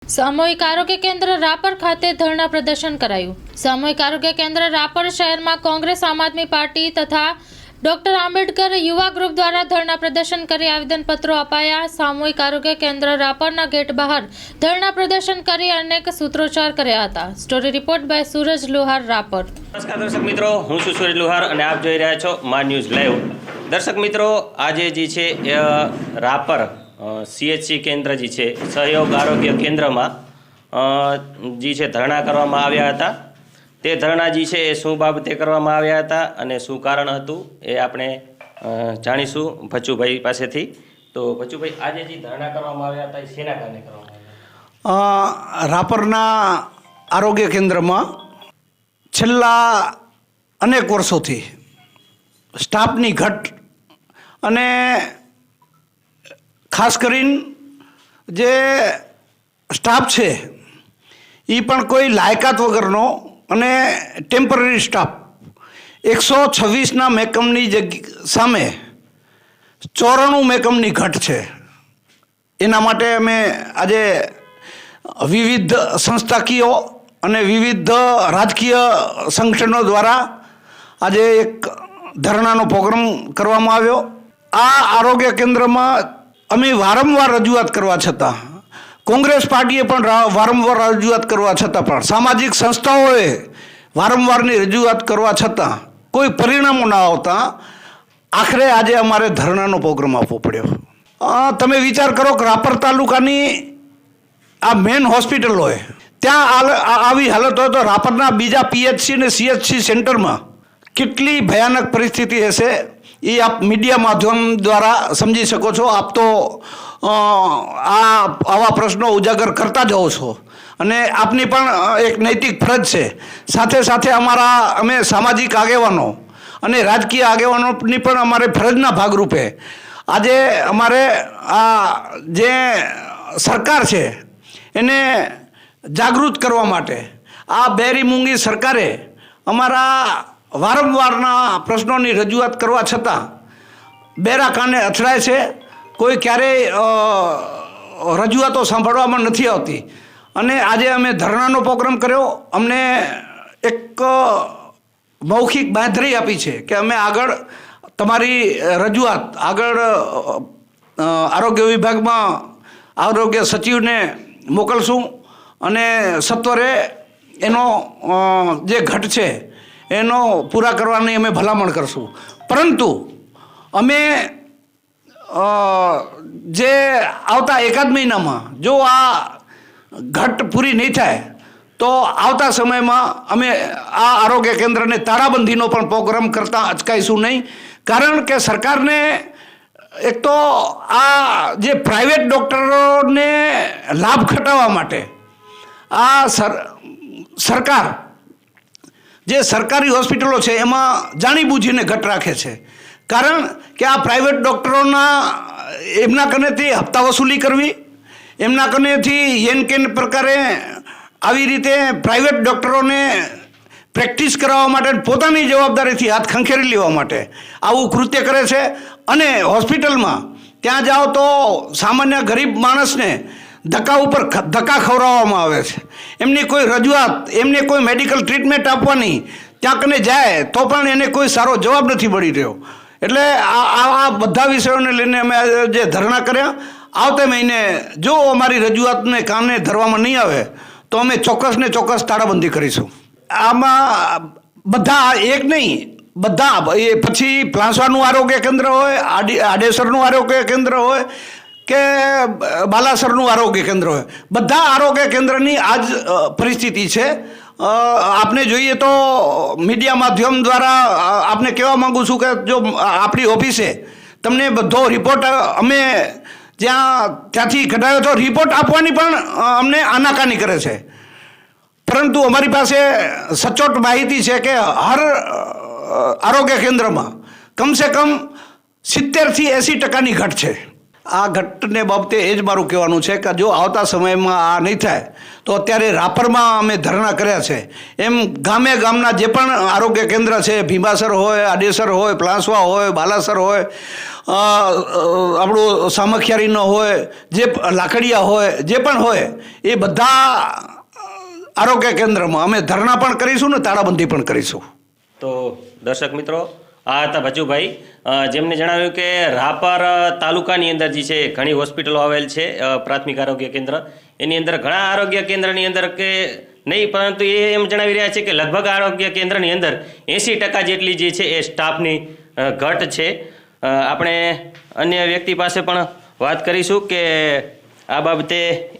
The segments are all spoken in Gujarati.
સામૂહિક આરોગ્ય કેન્દ્ર રાપર ખાતે ધરણા પ્રદર્શન કરાયું। સામૂહિક આરોગ્ય કેન્દ્ર રાપર શહેરમાં કોંગ્રેસ, આમ આદમી પાર્ટી તથા ડોક્ટર આંબેડકર યુવા ગ્રુપ દ્વારા ધરણા પ્રદર્શન કરી આવેદનપત્રો અપાયા। સામૂહિક આરોગ્ય કેન્દ્ર રાપરના ગેટ બહાર ધરણા પ્રદર્શન કરી અનેક સૂત્રોચ્ચાર કર્યા હતા। સ્ટોરી રિપોર્ટ બાય सूरज लोहार रापर। नमस्कार दर्शक मित्रों, हूँ છું सूरज लोहार અને આપ જોઈ રહ્યા છો મા ન્યૂઝ લાઈવ। દર્શક મિત્રો, આજે જે છે રાપર સીએચસી કેન્દ્ર જે છે સહયોગ આરોગ્ય કેન્દ્રમાં જે છે ધરણા કરવામાં આવ્યા હતા। તે ધરણા જે છે એ શું બાબતે કરવામાં આવ્યા હતા અને શું કારણ હતું એ આપણે જાણીશું ભચુભાઈ પાસેથી। તો ભચુભાઈ, આજે જે ધરણા કરવામાં આવ્યા હતા એ શેના કારણે કરવામાં આવ્યા? રાપરના આરોગ્ય કેન્દ્રમાં છેલ્લા અનેક વર્ષોથી સ્ટાફની ઘટ અને ખાસ કરીને જે સ્ટાફ છે એ પણ કોઈ લાયકાત વગરનો અને ટેમ્પરરી સ્ટાફ 126ના મહેકમની સામે 94 મહેકમની ઘટ છે। એના માટે અમે આજે વિવિધ સંસ્થાકીય અને વિવિધ રાજકીય સંગઠનો દ્વારા આજે એક ધરણાનો પ્રોગ્રામ કરવામાં આવ્યો। આ આરોગ્ય કેન્દ્રમાં અમે વારંવાર રજૂઆત કરવા છતાં, કોંગ્રેસ પાર્ટીએ પણ વારંવાર રજૂઆત કરવા છતાં પણ, સામાજિક સંસ્થાઓએ વારંવારની રજૂઆત કરવા છતાં કોઈ પરિણામો ના આવતા આખરે આજે અમારે ધરણાનો પ્રોગ્રામ આપવો પડ્યો। તમે વિચાર કરો કે રાપર તાલુકાની આ મેઇન હોસ્પિટલ હોય, ત્યાં આવી હાલત હોય તો રાપરના બીજા પીએચસી અને સીએચસી સેન્ટરમાં કેટલી ભયાનક પરિસ્થિતિ હશે એ આપ મીડિયા માધ્યમ દ્વારા સમજી શકો છો। આપ તો આવા પ્રશ્નો ઉજાગર કરતા જાઓ છો અને આપની પણ એક નૈતિક ફરજ છે। સાથે સાથે અમે સામાજિક આગેવાનો અને રાજકીય આગેવાનોની પણ અમારે ફરજના ભાગરૂપે આજે અમારે આ જે સરકાર છે એને જાગૃત કરવા માટે આ બેરી મૂંગી સરકારે અમારા વારંવારના પ્રશ્નોની રજૂઆત કરવા છતાં બેરા કાને અથડાય છે। કોઈ ક્યારેય રજૂઆતો સાંભળવામાં નથી આવતી અને આજે અમે ધરણાનો પ્રોગ્રામ કર્યો। અમને એક મૌખિક બાંધરી આપી છે કે અમે આગળ તમારી રજૂઆત આગળ આરોગ્ય વિભાગમાં આરોગ્ય સચિવને મોકલશું અને સત્વરે એનો જે ઘટ છે એનો પૂરા કરવાની અમે ભલામણ કરશું। પરંતુ અમે જે આવતા એકાદ મહિનામાં જો આ ઘટ પૂરી નહીં થાય તો આવતા સમયમાં અમે આ આરોગ્ય કેન્દ્રને તાળાબંધીનો પણ પ્રોગ્રામ કરતા અચકાઈશું નહીં। કારણ કે સરકારને એક તો આ જે પ્રાઇવેટ ડૉક્ટરોને લાભ ઘટાડવા માટે આ સરકાર જે સરકારી હોસ્પિટલો છે એમાં જાણીબૂજીને ઘટ રાખે છે। કારણ કે આ પ્રાઇવેટ ડૉક્ટરોના એમના કનેથી હપ્તા વસૂલી કરવી, એમના કનેથી યેન કેન પ્રકારે આવી રીતે પ્રાઇવેટ ડૉક્ટરોને પ્રેક્ટિસ કરાવવા માટે પોતાની જવાબદારીથી હાથ ખંખેરી લેવા માટે આવું કૃત્ય કરે છે। અને હોસ્પિટલમાં ત્યાં જાઓ તો સામાન્ય ગરીબ માણસને ધક્કા ઉપર ધક્કા ખવડાવવામાં આવે છે। એમની કોઈ રજૂઆત, એમને કોઈ મેડિકલ ટ્રીટમેન્ટ આપવાની ત્યાં કને જાય તો પણ એને કોઈ સારો જવાબ નથી મળી રહ્યો। એટલે આ બધા વિષયોને લઈને અમે જે ધરણા કર્યા, આવતે મહિને જો અમારી રજૂઆતને કાને ધરવામાં નહીં આવે તો અમે ચોક્કસ ને ચોક્કસ તાળાબંધી કરીશું। આમાં બધા એક નહીં, બધા એ પછી પ્લાસવાનું આરોગ્ય કેન્દ્ર હોય, આડેસરનું આરોગ્ય કેન્દ્ર હોય કે બાલાસરનું આરોગ્ય કેન્દ્ર હોય, બધા આરોગ્ય કેન્દ્રની આ જ પરિસ્થિતિ છે। આપને જોઈએ તો મીડિયા માધ્યમ દ્વારા આપને કહેવા માગું છું કે જો આપણી ઓફિસે તમને બધો રિપોર્ટ અમે ત્યાંથી કઢાવ્યો તો રિપોર્ટ આપવાની પણ અમને આનાકાની કરે છે। પરંતુ અમારી પાસે સચોટ માહિતી છે કે હર આરોગ્ય કેન્દ્રમાં કમસે કમ 70થી 80% ઘટ છે। આ ઘટને બાબતે એ જ મારું કહેવાનું છે કે જો આવતા સમયમાં આ નહીં થાય તો અત્યારે રાપરમાં અમે ધરણા કર્યા છે એમ ગામે ગામના જે પણ આરોગ્ય કેન્દ્ર છે, ભીમાસર હોય, આડેસર હોય, પ્લાસવા હોય, બાલાસર હોય, આપણું સામખિયારીનો હોય, જે લાકડિયા હોય, જે પણ હોય એ બધા આરોગ્ય કેન્દ્રમાં અમે ધરણા પણ કરીશું ને તાળાબંધી પણ કરીશું. તો દર્શક મિત્રો, આ હતા ભજુભાઈ, જેમને જણાવ્યું કે રાપર તાલુકાની અંદર જે છે ઘણી હોસ્પિટલો આવેલ છે, પ્રાથમિક આરોગ્ય કેન્દ્ર, એની અંદર ઘણા આરોગ્ય કેન્દ્રની અંદર કે નહીં, પરંતુ એ એમ જણાવી રહ્યા છે કે લગભગ આરોગ્ય કેન્દ્રની અંદર 80% જેટલી જે છે એ સ્ટાફની ઘટ છે. આપણે અન્ય વ્યક્તિ પાસે પણ વાત કરીશું કે આ બાબતે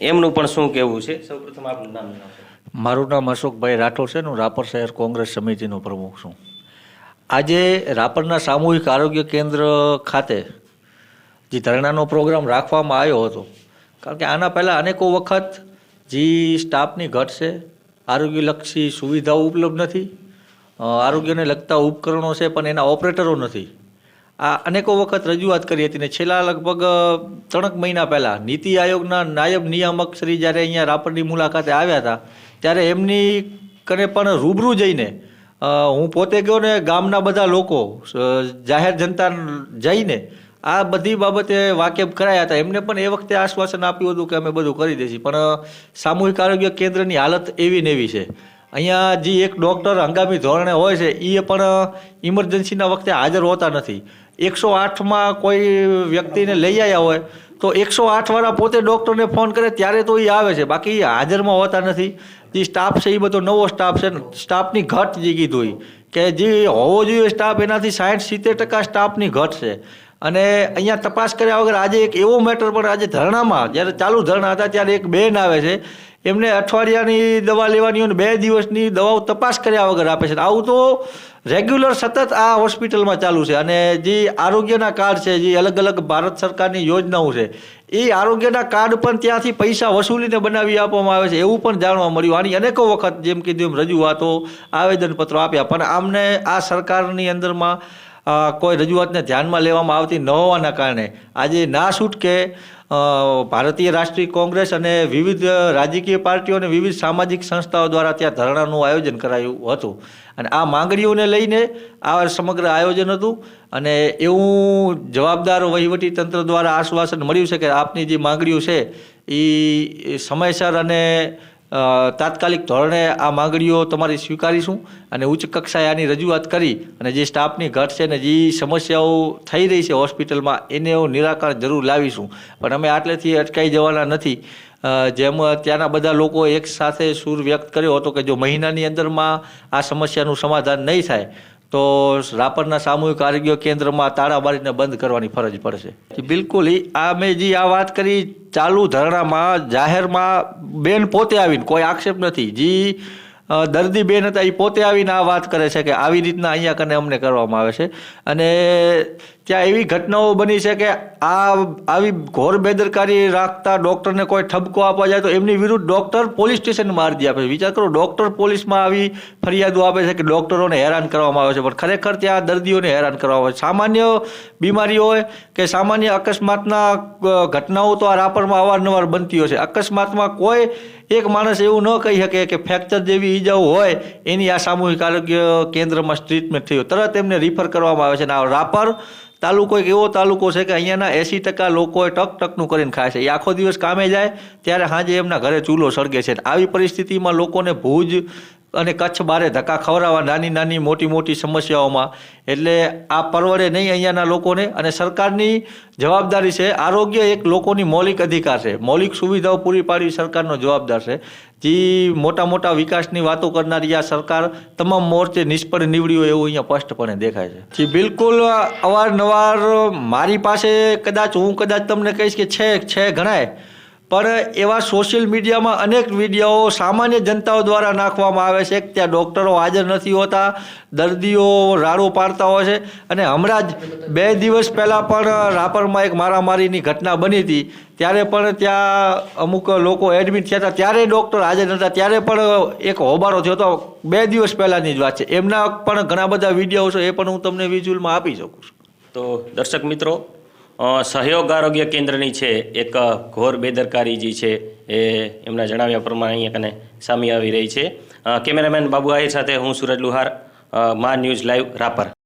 એમનું પણ શું કહેવું છે. સૌપ્રથમ આપનું નામ જણાવશો. મારું નામ અશોકભાઈ રાઠોડ છે. હું રાપર શહેર કોંગ્રેસ સમિતિનો પ્રમુખ છું. આજે રાપરના સામૂહિક આરોગ્ય કેન્દ્ર ખાતે જે ધરણાનો પ્રોગ્રામ રાખવામાં આવ્યો હતો, કારણ કે આના પહેલાં અનેકો વખત જે સ્ટાફની ઘટ છે, આરોગ્યલક્ષી સુવિધાઓ ઉપલબ્ધ નથી, આરોગ્યને લગતા ઉપકરણો છે પણ એના ઓપરેટરો નથી. આ અનેકો વખત રજૂઆત કરી હતી ને છેલ્લા લગભગ 3 મહિના પહેલાં નીતિ આયોગના નાયબ નિયામક શ્રી જ્યારે અહીંયા રાપરની મુલાકાતે આવ્યા હતા ત્યારે એમની કને પણ રૂબરૂ જઈને હું પોતે ગયો ને ગામના બધા લોકો, જાહેર જનતા જઈને આ બધી બાબતે વાકેફ કરાયા હતા. એમને પણ એ વખતે આશ્વાસન આપ્યું હતું કે અમે બધું કરી દઈશું, પણ સામૂહિક આરોગ્ય કેન્દ્રની હાલત એવી ને એવી છે. અહીંયા જે એક ડૉક્ટર હંગામી ધોરણે હોય છે એ પણ ઇમરજન્સીના વખતે હાજર હોતા નથી. 108માં કોઈ વ્યક્તિને લઈ આવ્યા હોય તો 108વાળા પોતે ડૉક્ટરને ફોન કરે ત્યારે તો એ આવે છે, બાકી હાજરમાં હોતા નથી. જે સ્ટાફ છે એ બધો નવો સ્ટાફ છે. સ્ટાફની ઘટ જે કીધું કે જે હોવો જોઈએ સ્ટાફ એનાથી 60-70% સ્ટાફની ઘટ છે. અને અહીંયા તપાસ કર્યા વગર આજે એક એવો મેટર પણ આજે ધરણામાં જ્યારે ચાલુ ધરણા હતા ત્યારે એક બેન આવે છે, એમને અઠવાડિયાની દવા લેવાની હોય 2 દિવસની દવાઓ તપાસ કર્યા વગર આપે છે. આવું તો રેગ્યુલર સતત આ હોસ્પિટલમાં ચાલુ છે. અને જે આરોગ્યના કાર્ડ છે, જે અલગ અલગ ભારત સરકારની યોજનાઓ છે, એ આરોગ્યના કાર્ડ પણ ત્યાંથી પૈસા વસૂલીને બનાવી આપવામાં આવે છે એવું પણ જાણવા મળ્યું. આની અનેકો વખત જેમ કીધું એમ રજૂઆતો, આવેદનપત્રો આપ્યા, પણ આમને આ સરકારની અંદરમાં કોઈ રજૂઆતને ધ્યાનમાં લેવામાં આવતી ન હોવાના કારણે આજે ના છૂટકે ભારતીય રાષ્ટ્રીય કોંગ્રેસ અને વિવિધ રાજકીય પાર્ટીઓ અને વિવિધ સામાજિક સંસ્થાઓ દ્વારા ત્યાં ધરણાનું આયોજન કરાયું હતું. અને આ માંગણીઓને લઈને આ સમગ્ર આયોજન હતું. અને એવું જવાબદાર વહીવટી તંત્ર દ્વારા આશ્વાસન મળ્યું છે કે આપની જે માંગણીઓ છે એ સમયસર અને તાત્કાલિક ધોરણે આ માંગણીઓ તમારી સ્વીકારીશું અને ઉચ્ચ કક્ષાએ આની રજૂઆત કરી અને જે સ્ટાફની ઘટ છે ને જે સમસ્યાઓ થઈ રહી છે હોસ્પિટલમાં એનું નિરાકરણ જરૂર લાવીશું. પણ અમે આટલેથી અટકાઈ જવાના નથી. જેમ ત્યાંના બધા લોકો એક સાથે સૂર વ્યક્ત કર્યો હતો કે જો મહિનાની અંદરમાં આ સમસ્યાનું સમાધાન નહીં થાય તો રાપરના સામૂહિક આરોગ્ય કેન્દ્રમાં તાળા મારીને બંધ કરવાની ફરજ પડશે. બિલકુલ આ મેં જે આ વાત કરી ચાલુ ધરણામાં જાહેરમાં બેન પોતે આવીને, કોઈ આક્ષેપ નથી, જે દર્દી બેન હતા એ પોતે આવીને આ વાત કરે છે કે આવી રીતના અહીંયા કને અમને કરવામાં આવે છે. અને ત્યાં એવી ઘટનાઓ બની છે કે આવી ઘોર બેદરકારી રાખતા ડૉક્ટરને કોઈ ઠપકો આપવા જાય તો એમની વિરુદ્ધ ડૉક્ટર પોલીસ સ્ટેશનમાં અરજી આપે છે. વિચાર કરો, ડૉક્ટર પોલીસમાં આવી ફરિયાદો આપે છે કે ડૉક્ટરોને હેરાન કરવામાં આવે છે, પણ ખરેખર ત્યાં દર્દીઓને હેરાન કરવામાં આવે છે. સામાન્ય બીમારીઓ હોય કે સામાન્ય અકસ્માતના ઘટનાઓ તો આ રાપરમાં અવારનવાર બનતી હોય છે. અકસ્માતમાં કોઈ એક માણસ એવું ન કહી શકે કે ફ્રેક્ચર જેવી ઈજાઓ હોય એની આ સામૂહિક આરોગ્ય કેન્દ્રમાં ટ્રીટમેન્ટ થયું, તરત એમને રિફર કરવામાં આવે છે. અને આ રાપર તાલુકો એક એવો તાલુકો છે કે અહીંયાના 80% લોકો ટકનું કરીને ખાય છે. એ આખો દિવસ કામે જાય ત્યારે સાંજે એમના ઘરે ચૂલો સળગે છે. આવી પરિસ્થિતિમાં લોકોને ભુજ અને કચ્છ બારે ધક્કા ખવડાવવા નાની મોટી સમસ્યાઓમાં, એટલે આ પરવડે નહીં અહીંયાના લોકોને. અને સરકારની જવાબદારી છે, આરોગ્ય એક લોકોની મૌલિક અધિકાર છે, મૌલિક સુવિધાઓ પૂરી પાડવી સરકારનો જવાબદાર છે. જે મોટા વિકાસની વાતો કરનારી આ સરકાર તમામ મોરચે નિષ્ફળ નીવડ્યું એવું અહીંયા સ્પષ્ટપણે દેખાય છે. જી બિલકુલ, અવારનવાર મારી પાસે હું કદાચ તમને કહીશ કે છે ઘણાય, પણ એવા સોશિયલ મીડિયામાં અનેક વિડીયો સામાન્ય જનતાઓ દ્વારા નાખવામાં આવે છે કે ત્યાં ડૉક્ટરો હાજર નથી હોતા, દર્દીઓ રાડો પાડતા હોય છે. અને હમણાં જ 2 દિવસ પહેલાં પણ રાપરમાં એક મારામારીની ઘટના બની હતી, ત્યારે પણ ત્યાં અમુક લોકો એડમિટ થયા હતા, ત્યારે ડૉક્ટર હાજર નહોતા, ત્યારે પણ એક હોબાળો થયો હતો. 2 દિવસ પહેલાંની જ વાત છે. એમના પણ ઘણા બધા વિડીયો છે, એ પણ હું તમને વિઝ્યુઅલમાં આપી શકું છું. તો દર્શક મિત્રો, સહયોગ આરોગ્ય કેન્દ્રની છે એક ઘોર બેદરકારી જે છે એ એમના જણાવ્યા પ્રમાણે અહીંયા કને સામે આવી રહી છે. કેમેરામેન બાબુ આહિર સાથે હું સુરજ લુહાર, મા ન્યૂઝ લાઈવ રાપર.